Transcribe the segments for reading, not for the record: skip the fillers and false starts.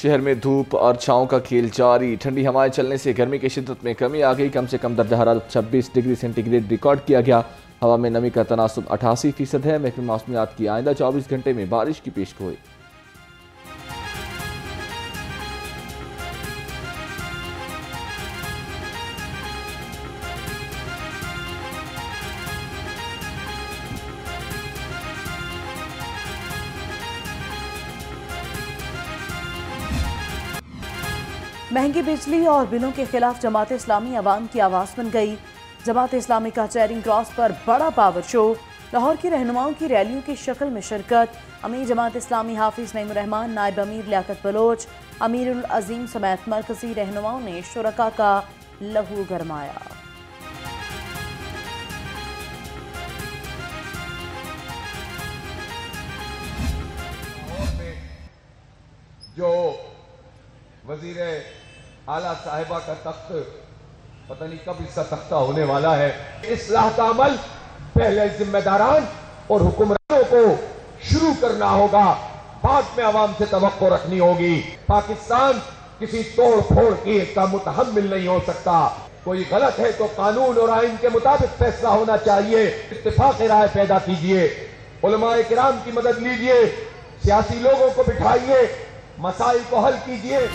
शहर में धूप और छांव का खेल जारी। ठंडी हवाएं चलने से गर्मी की शिद्दत में कमी आ गई। कम से कम दर्जा हरारत 26 डिग्री सेंटीग्रेड रिकॉर्ड किया गया। हवा में नमी का तनासुब 88% है। महकमे मौसमियात की आइंदा 24 घंटे में बारिश की पेशगोई। महंगी बिजली और बिलों के खिलाफ जमात इस्लामी अवाम की आवाज़ बन गई। जमात इस्लामी का चेरिंग क्रॉस पर बड़ा पावर शो। लाहौर की रहनुमाओं की रैलियों की शक्ल में शिरकत। अमीर जमात इस्लामी हाफिज नईमुर रहमान, नायब अमीर लियाकत बलोच, अमीरुल अजीम समेत मरकजी रहनुमाओं ने शुरका का लहू गरमाया। जो वजीर आला साहिबा का तख्त पता नहीं कब इसका तख्ता होने वाला है। इस्लाह का अमल पहले जिम्मेदारान और हुक्मरानों को शुरू करना होगा, बाद में आवाम से तवक्को रखनी होगी। पाकिस्तान किसी तोड़ फोड़ की का मुतहम्मिल नहीं हो सकता। कोई गलत है तो कानून और आइन के मुताबिक फैसला होना चाहिए। इत्तेफाक राय पैदा कीजिए, उलमाए किराम की मदद लीजिए, सियासी लोगों को बिठाइए, मसाइल को हल कीजिए।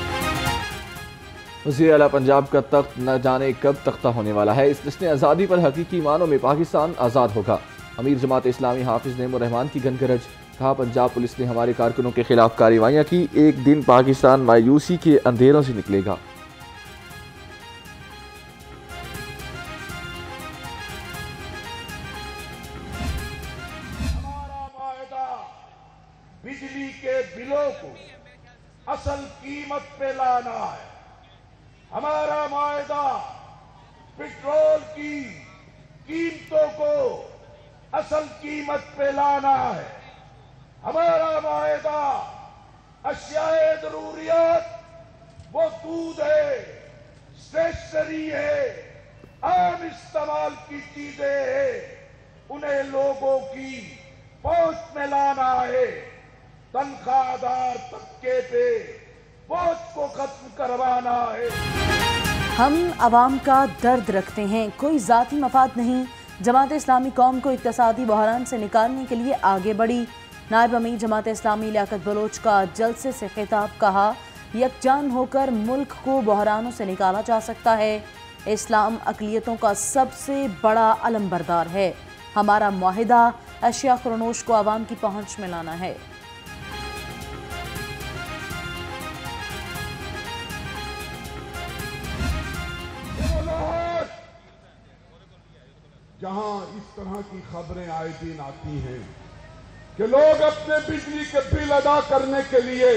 वज़ीर आला पंजाब का तख्त न जाने कब तख्ता होने वाला है। इस जश्न आज़ादी पर हकीकी मानों में पाकिस्तान आज़ाद होगा। अमीर जमात इस्लामी हाफिज नईमुर रहमान की गनगरज। कहा, पंजाब पुलिस ने हमारे कारकुनों के खिलाफ कार्रवाइयाँ की। एक दिन पाकिस्तान मायूसी के अंधेरों से निकलेगा। हमारा वायदा बिजली के बिलों को असल कीमत पे लाना है। हमारा वायदा पेट्रोल की कीमतों को असल कीमत पे लाना है। हमारा वायदा अशियाए जरूरियात वो दूध है, स्टेशनरी है, आम इस्तेमाल की चीजें है, उन्हें लोगों की पहुंच में लाना है। तनख्वाहदार तबके पे बोझ को खत्म करवाना है। हम अवाम का दर्द रखते हैं, कोई जाती मफाद नहीं। जमात इस्लामी कौम को इक्तसादी बहरान से निकालने के लिए आगे बढ़ी। नायब अमीर जमात इस्लामी लियाकत बलोच का जलसे से खिताब। कहा, यकजान होकर मुल्क को बहरानों से निकाला जा सकता है। इस्लाम अक़लियतों का सबसे बड़ा अलमबरदार है। हमारा मुआहिदा अशिया ख़ुरनोश को आवाम की पहुँच में लाना है। जहां इस तरह की खबरें आए दिन आती हैं कि लोग अपने बिजली के बिल अदा करने के लिए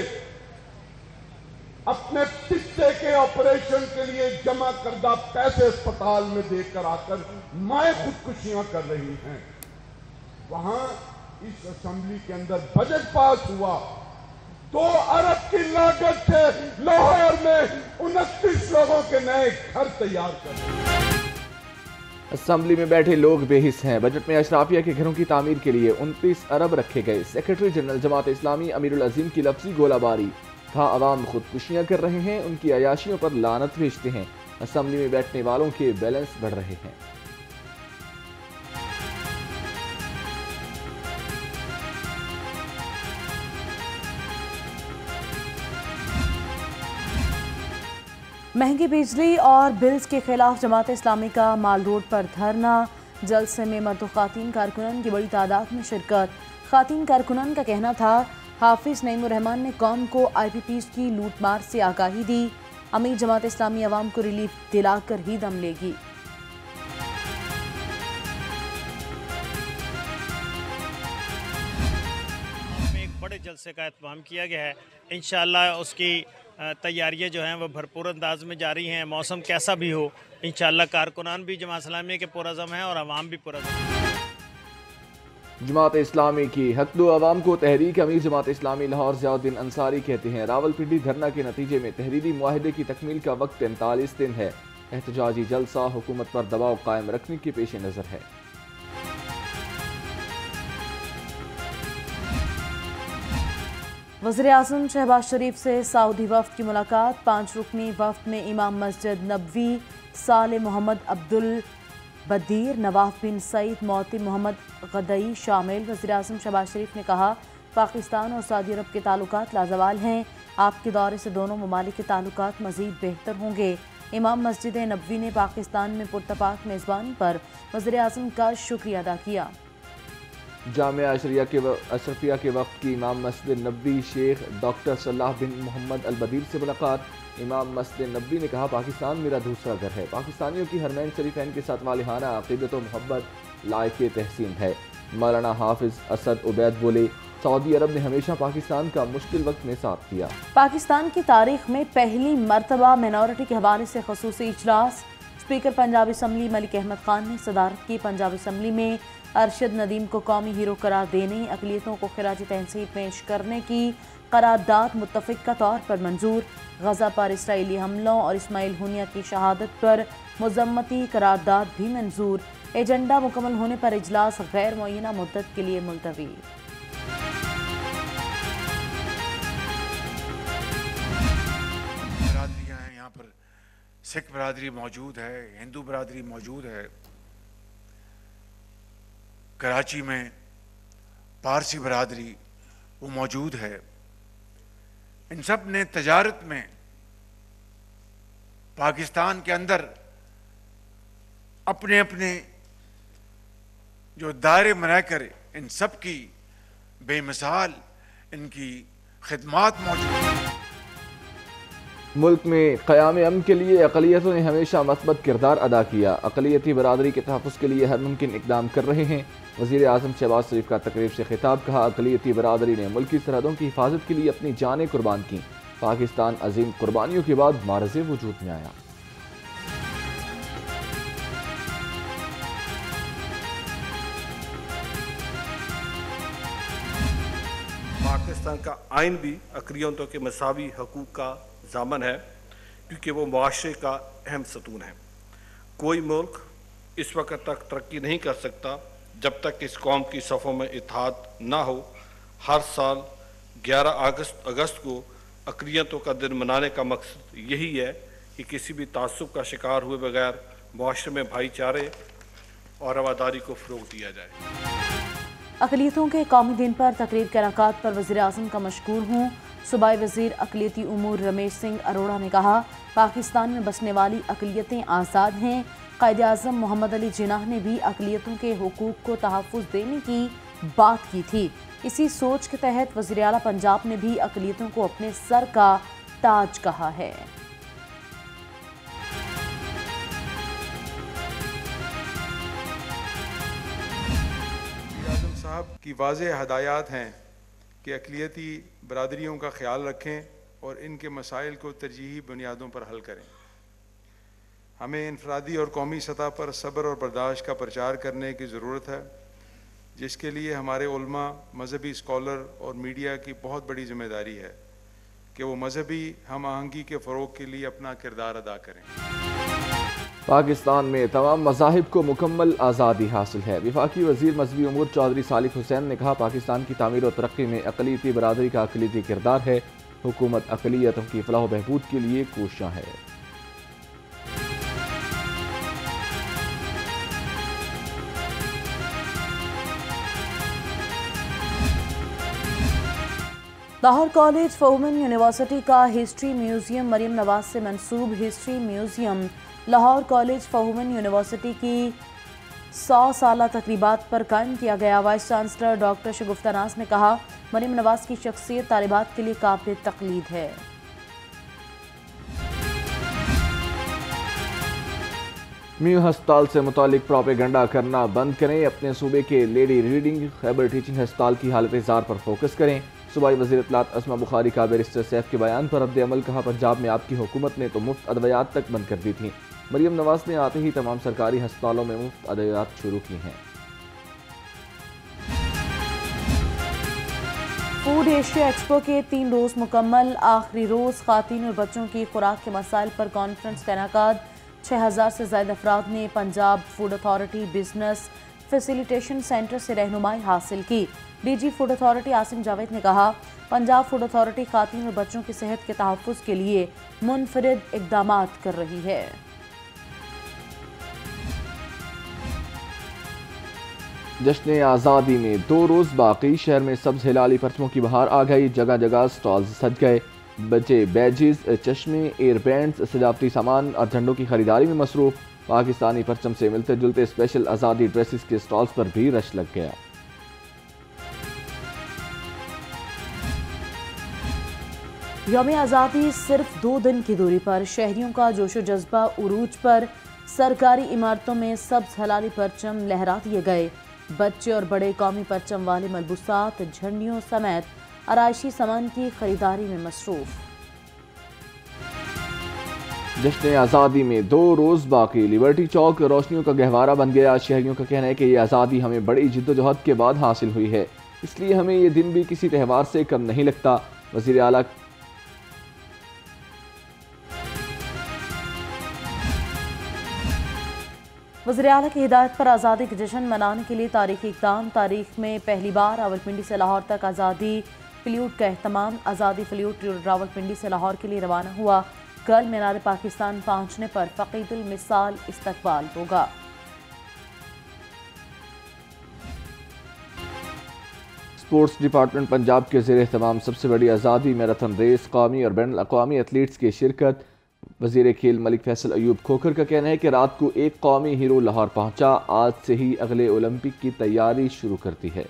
अपने पित्ते के ऑपरेशन के लिए जमा करदा पैसे अस्पताल में देकर आकर माए खुदकुशियां कर रही हैं, वहां इस असेंबली के अंदर बजट पास हुआ। 2 अरब की लागत से लाहौर में 29 लोगों के नए घर तैयार कर। असेंबली में बैठे लोग बेहिस हैं। बजट में अशराफिया के घरों की तामीर के लिए 29 अरब रखे गए। सेक्रेटरी जनरल जमात इस्लामी अमीरुल अजीम की लफ्जी गोलाबारी। कहा, अवाम खुदकुशियां कर रहे हैं, उनकी अयाशियों पर लानत भेजते हैं। असेंबली में बैठने वालों के बैलेंस बढ़ रहे हैं। महंगी बिजली और बिल्स के खिलाफ जमात इस्लामी का माल रोड पर धरना। जलसे में मर्द और खातीन कारकुनान की बड़ी तादाद में शिरकत। खातीन कारकुनान का कहना था, हाफिज नईमुर रहमान ने कौम को IPPs की लूटमार से आगाही दी। अमीर जमात इस्लामी अवाम को रिलीफ दिलाकर ही दम लेगी। एक बड़े जलसे का एहतमाम किया गया है। इंशाअल्लाह उसकी तैयारियां जो हैं वो भरपूर अंदाज में जारी हैं। मौसम कैसा भी हो, इंशाअल्लाह कारकुनान भी जमात इस्लामी के पुरअज़म हैं और अवाम भी पुरअज़म है। जमात इस्लामी की हक दो अवाम को तहरीक। अमीर जमात इस्लामी लाहौर ज़ियाउद्दीन अंसारी कहते हैं, रावलपिंडी धरना के नतीजे में तहरीरी मुआहदे की तकमील का वक्त 45 दिन है। एहतजाजी जलसा हुकूमत पर दबाव कायम रखने के पेश नज़र है। वज़ीर आज़म शहबाज शरीफ से सऊदी वफ़द की मुलाकात। 5 रुकनी वफ़द में इमाम मस्जिद नबवी साले मोहम्मद अब्दुल बदीर, नवाफ बिन सईद, मोहतिम मोहम्मद गदई शामिल। वज़ीर आज़म शहबाज शरीफ ने कहा, पाकिस्तान और सऊदी अरब के ताल्लुकात लाजवाल हैं। आपके दौरे से दोनों ममालिक के ताल्लुकात मज़ीद बेहतर होंगे। इमाम मस्जिद नबवी ने पाकिस्तान में पुरतपाक मेज़बानी पर वज़ीर आज़म का शुक्रिया अदा किया। जामिया अशरफिया के वक्त की इमाम मस्जिद नबवी शेख डॉक्टर सलाह बिन मोहम्मद अल बदीर से मुलाकात। इमाम मस्जिद नबवी ने कहा, पाकिस्तान मेरा दूसरा घर है। पाकिस्तानियों की हरमैन शरीफैन के साथ वालिहाना अक़ीदत व मोहब्बत लायक़ तहसीन है। मौलाना हाफिज असद उबैद बोले, सऊदी अरब ने हमेशा पाकिस्तान का मुश्किल वक्त में साथ दिया। पाकिस्तान की तारीख में पहली मरतबा मिनॉरिटी के हवाले से ख़ुसूसी इजलास। स्पीकर पंजाब असम्बली मलिक अहमद खान ने सदारत की। पंजाब असम्बली में अरशद नदीम को कौमी हीरो करार देने, अक़लियतों को खिराज तहसीन पेश करने की करारदाद मुत्तफ़िक़ा तौर पर मंजूर। गज़ा पर इसराइली हमलों और इस्माइल हुनिया की शहादत पर मुज़म्मती करारदाद भी मंजूर। एजेंडा मुकम्मल होने पर इजलास गैर मुअय्यना मुद्दत के लिए मुलतवी। बरादरियाँ हैं यहाँ पर, सिख बरादरी मौजूद है, हिंदू बरादरी मौजूद है, कराची में पारसी बरादरी वो मौजूद है। इन सब ने तजारत में पाकिस्तान के अंदर अपने अपने जो दायरे बनाकर इन सब की बेमिसाल इनकी खिदमात मौजूद है। मुल्क में क़याम अमन के लिए अक़लियतों ने हमेशा मस्बत किरदार अदा किया। अक़लियती बरादरी के तहफ़्फ़ुज़ के लिए हर मुमकिन इक़दाम कर रहे हैं। वज़ीर आज़म शहबाज शरीफ का तकरीब से खिताब। कहा, अक़लियती बरादरी ने मुल्की सरहदों की हिफाजत के लिए अपनी जानें कुर्बान की। पाकिस्तान अजीम कुर्बानियों के बाद मारज़े वजूद में आया। पाकिस्तान का आइन भी अक़लियतों के मसावी हकूक़ का ज़ामन है, क्योंकि वो मुआशरे का अहम सतून है। कोई मुल्क इस वक्त तक तरक्की नहीं कर सकता जब तक इस कौम की सफ़ों में इत्तेहाद ना हो। हर साल 11 अगस्त को अक़लियतों का दिन मनाने का मकसद यही है कि किसी भी तासुब का शिकार हुए बगैर मुआशरे में भाईचारे और रवादारी को फ़रोग़ दिया जाए। अक़लियतों के कौमी दिन पर तकरीब के इनेकाद पर वज़ीर आज़म का मशकूर हूँ। सूबाई वज़ीर अक़लियती उमूर रमेश सिंह अरोड़ा ने कहा, पाकिस्तान में बसने वाली अक़लियतें आज़ाद हैं। क़ायद आज़म मोहम्मद अली जिन्नाह ने भी अक़लियतों के हुकूक़ को तहफ़्फ़ुज़ देने की बात की थी। इसी सोच के तहत वज़ीर आला पंजाब ने भी अक़लियतों को अपने सर का ताज कहा है। साहब की वाज़ेह हदायत हैं कि अक़लियती बरादरियों का ख्याल रखें और इनके मसाइल को तरजीही बुनियादों पर हल करें। हमें इनफरादी और कौमी सतह पर सब्र और बर्दाश्त का प्रचार करने की ज़रूरत है, जिसके लिए हमारे उलमा, मजहबी स्कॉलर और मीडिया की बहुत बड़ी जिम्मेदारी है कि वो मजहबी हम आहंगी के फ़रोग़ के लिए अपना किरदार अदा करें। पाकिस्तान में तमाम मज़ाहिब को मुकम्मल आज़ादी हासिल है। वफाकी वज़ीर मजहबी उमूर चौधरी सालिक हुसैन ने कहा, पाकिस्तान की तामीर और तरक्की में अक़लियती बरादरी का अक़लियती किरदार है। हुकूमत अक़लियतों की फलाह व बहबूद के लिए कोशियाँ है। Lahore college for women university का हिस्ट्री म्यूज़ियम मरीम नवाज से मंसूब history museum Lahore college for women university की 100 साला तकरीबात पर कायम किया गया। वाइस चांसलर डॉक्टर शगुफ्ता नाज ने कहा, मरीम नवाज की शख्सियत तालिबात के लिए काबिल तक़लीद है। म्यू हस्पताल से मुतालिक प्रोपेगेंडा करना बंद करें। अपने सूबे के लेडी रीडिंग खैबर टीचिंग हस्पताल की हालत ज़ार पर फोकस करें। सूबाई वज़ीर इत्तलात अस्मा बुखारी का बैरिस्टर सैफ के बयान पर रद्द अमल। कहा, पंजाब में आपकी हुकूमत ने तो मुफ्त अदवियात तक बंद कर दी थी। मरीम नवाज ने आते ही तमाम सरकारी अस्पतालों में मुफ्त अदवियात शुरू की हैं। फूड एशिया एक्सपो के 3 रोज़ मुकम्मल। आखिरी रोज़ ख़ातीन और बच्चों की खुराक के मसाइल पर कॉन्फ्रेंस का इनेकाद। 6000 से ज़ायद अफराद ने Punjab food authority business facilitation centre से रहनुमाई हासिल की। DG food authority Asim Javed ने कहा, पंजाब फूड अथॉरिटी खातून और बच्चों की सेहत के तहफ़्फ़ुज़ के लिए मुनफरिद इक़दामात कर रही है। जश्न आज़ादी में 2 रोज़ बाकी, शहर में सब्ज़ हिलाली परचमों की बहार आ गई। जगह जगह स्टॉल्स सज गए। बच्चे बैजेस, चश्मे, एयर बैंड्स, सजावटी सामान और झंडों की खरीदारी में मसरूफ। पाकिस्तानी परचम से मिलते जुलते स्पेशल आज़ादी ड्रेसेस के स्टॉल्स पर भी रश लग गया। यौम आज़ादी सिर्फ 2 दिन की दूरी पर शहरियों का जोशो जज्बा उरूज पर। सरकारी इमारतों में सब्ज़ हलाली परचम लहरा दिए गए। बच्चे और बड़े कौमी परचम वाले मलबूसात, झंडियों समेत आराइशी सामान की खरीदारी में मसरूफ। जश्न आज़ादी में 2 रोज़ बाकी, लिबर्टी चौक रोशनियों का गहवारा बन गया। शहरियों का कहना है कि ये आज़ादी हमें बड़ी जिद्दोजहद के बाद हासिल हुई है, इसलिए हमें ये दिन भी किसी त्यौहार से कम नहीं लगता। वज़ीर आला की हिदायत पर आज़ादी के जश्न मनाने के लिए तारीखी इक़दाम। तारीख में पहली बार रावलपिंडी से लाहौर तक आज़ादी फ्लूट का एहतमाम। आज़ादी फ्लूट रावलपिंडी से लाहौर के लिए रवाना हुआ। कल मीनार पाकिस्तान पहुंचने पर फ़क़ीदुल मिसाल इस्तकबाल होगा। स्पोर्ट्स डिपार्टमेंट पंजाब के ज़ेर एहतमाम सबसे बड़ी आज़ादी मैराथन रेस, कौमी और बैनुल अक़वामी एथलीट्स की शिरकत। वज़ीर खेल मलिक फैसल अयूब खोखर का कहना है कि रात को एक कौमी हीरो लाहौर पहुंचा, आज से ही अगले ओलंपिक की तैयारी शुरू करती है।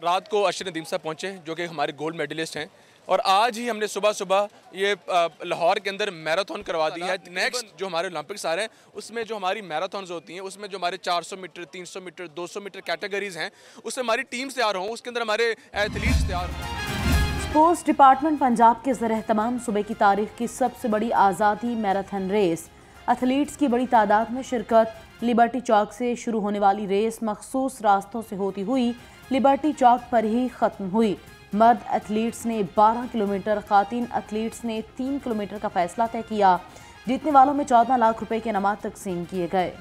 रात को अशर नदीम साहब पहुँचे जो कि हमारे गोल्ड मेडलिस्ट हैं, और आज ही हमने सुबह सुबह ये लाहौर के अंदर मैराथन करवा दी है। नेक्स्ट जो हमारे ओलंपिक्स आ रहे हैं उसमें जो हमारी मैराथन्स होती हैं उसमें जो हमारे 400 मीटर, 300 मीटर, 200 मीटर कैटेगरीज हैं उसमें हमारी टीम्स तैयार हों, उसके अंदर हमारे एथलीट्स तैयार हों। स्पोर्ट्स डिपार्टमेंट पंजाब के ज़ेर एहतमाम सुबह की तारीख की सबसे बड़ी आज़ादी मैराथन रेस। एथलीट्स की बड़ी तादाद में शिरकत। लिबर्टी चौक से शुरू होने वाली रेस मखसूस रास्तों से होती हुई लिबर्टी चौक पर ही ख़त्म हुई। मर्द एथलीट्स ने 12 किलोमीटर, ख़ातीन एथलीट्स ने 3 किलोमीटर का फैसला तय किया। जीतने वालों में 14 लाख रुपए के इनामात तकसीम किए गए।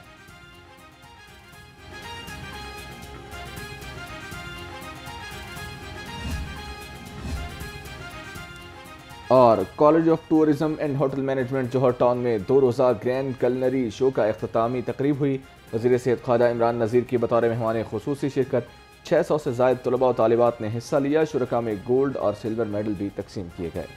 और college of tourism and hotel management Johar Town में 2 रोज़ा ग्रैंड कलनरी शो का इख्तितामी तकरीब हुई। वज़ीर सेहत ख्वाजा इमरान नज़ीर की बतौर मेहमान खुसूसी शिरकत। 600 से ज़ायद तलबा और तालिबात ने हिस्सा लिया। शुरका में गोल्ड और सिल्वर मेडल भी तकसीम किए गए।